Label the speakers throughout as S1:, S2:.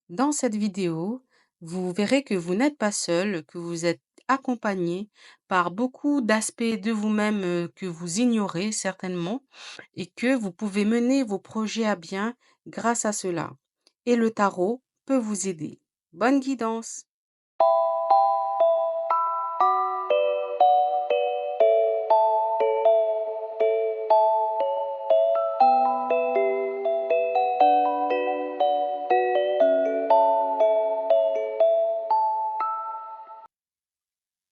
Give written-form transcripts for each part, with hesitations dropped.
S1: Dans cette vidéo, vous verrez que vous n'êtes pas seul, que vous êtes accompagné par beaucoup d'aspects de vous-même que vous ignorez certainement et que vous pouvez mener vos projets à bien grâce à cela. Et le tarot peut vous aider. Bonne guidance!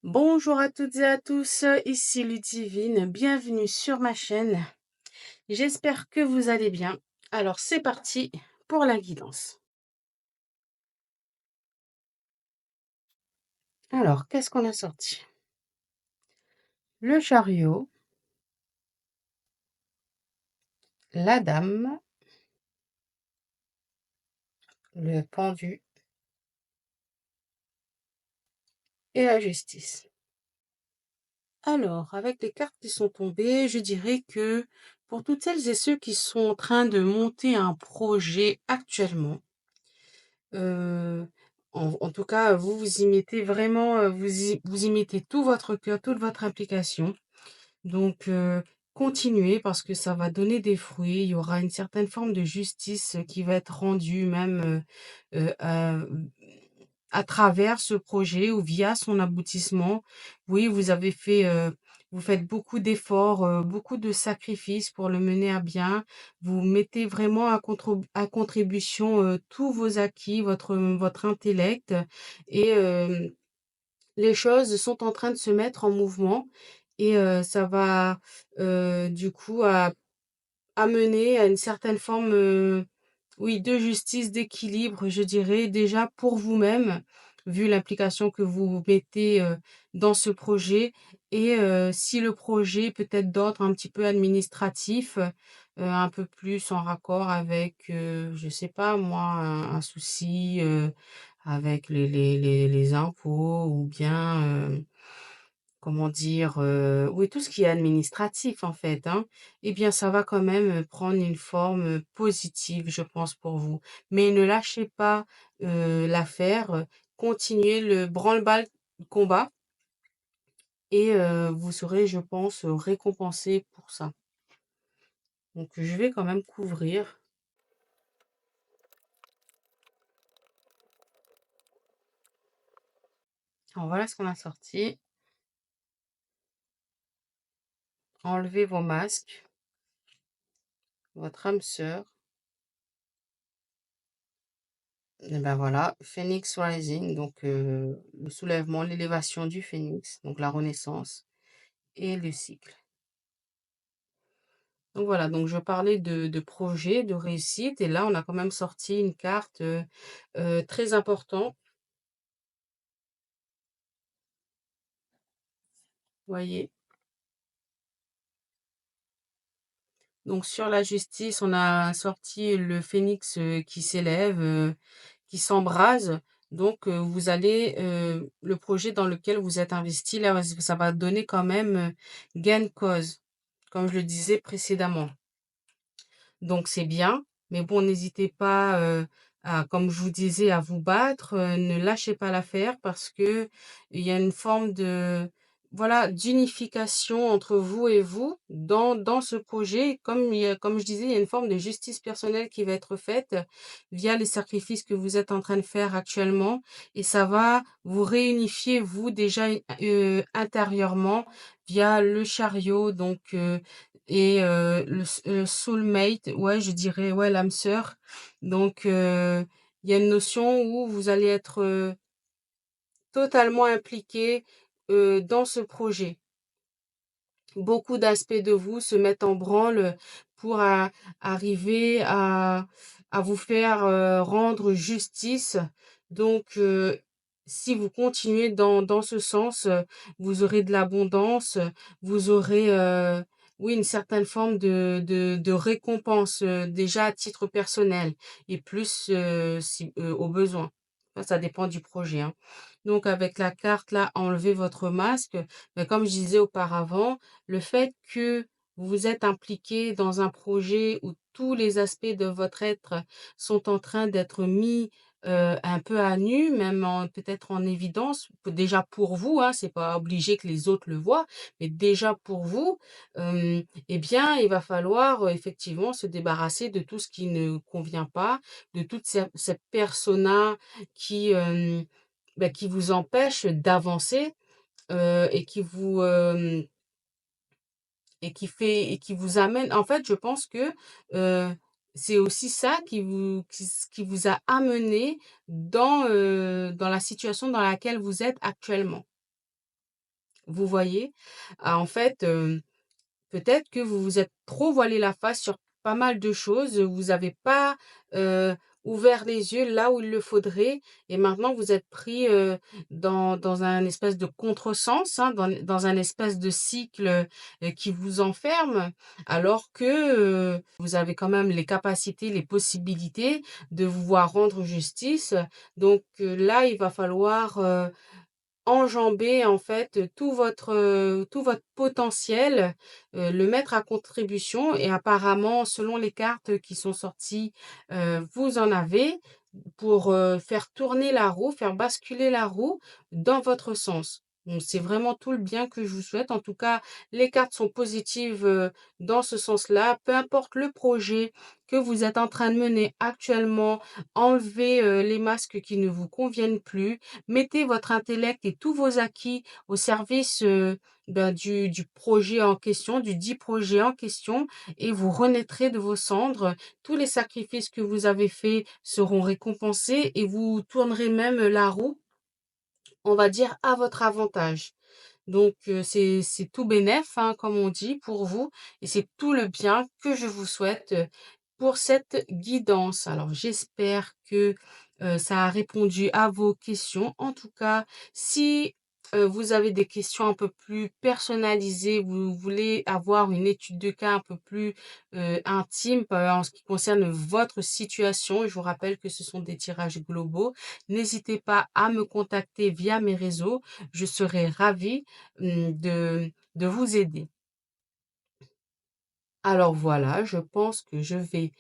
S1: Bonjour à toutes et à tous, ici Ludivine, bienvenue sur ma chaîne. J'espère que vous allez bien. Alors c'est parti pour la guidance. Alors, qu'est-ce qu'on a sorti? Le chariot, la dame, le pendu et la justice. Alors, avec les cartes qui sont tombées, je dirais que pour toutes celles et ceux qui sont en train de monter un projet actuellement, euh, en tout cas, vous y mettez vraiment, vous y mettez tout votre cœur, toute votre implication. Donc, continuez parce que ça va donner des fruits. Il y aura une certaine forme de justice qui va être rendue même à travers ce projet ou via son aboutissement. Oui, vous faites beaucoup d'efforts, beaucoup de sacrifices pour le mener à bien. Vous mettez vraiment à contribution tous vos acquis, votre intellect et les choses sont en train de se mettre en mouvement et ça va du coup amener à une certaine forme, oui, de justice, d'équilibre, je dirais, déjà pour vous-même, vu l'implication que vous mettez dans ce projet. Et si le projet peut être d'ordre un petit peu administratif, un peu plus en raccord avec, je sais pas moi, un souci avec les impôts ou bien comment dire? Oui, tout ce qui est administratif, en fait, hein, eh bien, ça va quand même, prendre une forme, positive, je pense, pour vous. Mais ne lâchez pas, l'affaire, continuez le branle-bas combat et vous serez, je pense, récompensé pour ça. Donc je vais quand même couvrir. Alors voilà ce qu'on a sorti. Enlevez vos masques, votre âme sœur. Et ben voilà, Phoenix Rising, donc le soulèvement, l'élévation du phénix, donc la renaissance et le cycle. Donc voilà, donc je parlais de projet, de réussite, et là on a quand même sorti une carte très importante, voyez. Donc sur la justice, on a sorti le phénix qui s'élève, qui s'embrase. Donc vous allez, le projet dans lequel vous êtes investi, là, ça va donner quand même gain de cause, comme je le disais précédemment. Donc c'est bien, mais bon, n'hésitez pas, comme je vous disais, à vous battre, ne lâchez pas l'affaire parce que il y a une forme de, voilà, d'unification entre vous et vous dans ce projet. Comme je disais, il y a une forme de justice personnelle qui va être faite via les sacrifices que vous êtes en train de faire actuellement et ça va vous réunifier, vous, déjà, intérieurement via le chariot, donc et le soulmate, ouais, je dirais, ouais, l'âme sœur. Donc, il y a une notion où vous allez être totalement impliqué dans ce projet. Beaucoup d'aspects de vous se mettent en branle pour arriver à vous faire rendre justice. Donc, si vous continuez dans ce sens, vous aurez de l'abondance, vous aurez, oui, une certaine forme de récompense, déjà à titre personnel et plus si, au besoin. Ça dépend du projet, hein. Donc, avec la carte là, enlevez votre masque. Mais comme je disais auparavant, le fait que vous êtes impliqué dans un projet où tous les aspects de votre être sont en train d'être mis un peu à nu, même peut-être en évidence, déjà pour vous, hein, c'est pas obligé que les autres le voient, mais déjà pour vous, eh bien, il va falloir, effectivement se débarrasser de tout ce qui ne convient pas, de toute cette persona qui, qui vous empêche d'avancer, et qui vous, et qui vous amène en fait, je pense que, heu, c'est aussi ça qui vous a amené dans la situation dans laquelle vous êtes actuellement. Vous voyez? Ah, en fait, peut-être que vous vous êtes trop voilé la face sur pas mal de choses, vous avez pas, heu, ouvert les yeux là où il le faudrait et maintenant vous êtes pris, dans un espèce de contresens, hein, dans un espèce de cycle, qui vous enferme, alors que, vous avez quand même les capacités, les possibilités de vous voir rendre justice. Donc, là, il va falloir, enjamber en fait, tout votre potentiel, le mettre à contribution et apparemment selon les cartes qui sont sorties, vous en avez pour, faire tourner la roue, faire basculer la roue dans votre sens. Donc c'est vraiment tout le bien que je vous souhaite. En tout cas, les cartes sont positives, dans ce sens-là. Peu importe le projet que vous êtes en train de mener actuellement, enlevez, les masques qui ne vous conviennent plus. Mettez votre intellect et tous vos acquis au service, du projet en question, du dit projet en question et vous renaîtrez de vos cendres. Tous les sacrifices que vous avez faits seront récompensés et vous tournerez même la roue, on va dire, à votre avantage. Donc, c'est tout bénef, hein, comme on dit, pour vous et c'est tout le bien que je vous souhaite, pour cette guidance. Alors j'espère que, ça a répondu à vos questions. En tout cas, si, vous avez des questions un peu plus personnalisées, vous voulez avoir une étude de cas un peu plus, intime, en ce qui concerne votre situation, je vous rappelle que ce sont des tirages globaux, n'hésitez pas à me contacter via mes réseaux. Je serai ravie, de vous aider. Alors voilà, je pense que je vais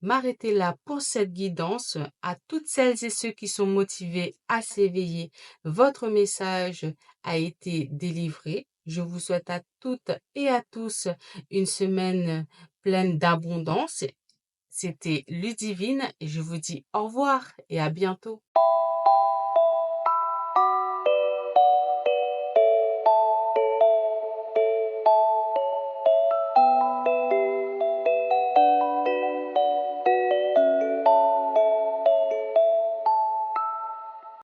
S1: m'arrêter là pour cette guidance. À toutes celles et ceux qui sont motivés à s'éveiller, votre message a été délivré. Je vous souhaite à toutes et à tous une semaine pleine d'abondance. C'était Ludivine et je vous dis au revoir et à bientôt.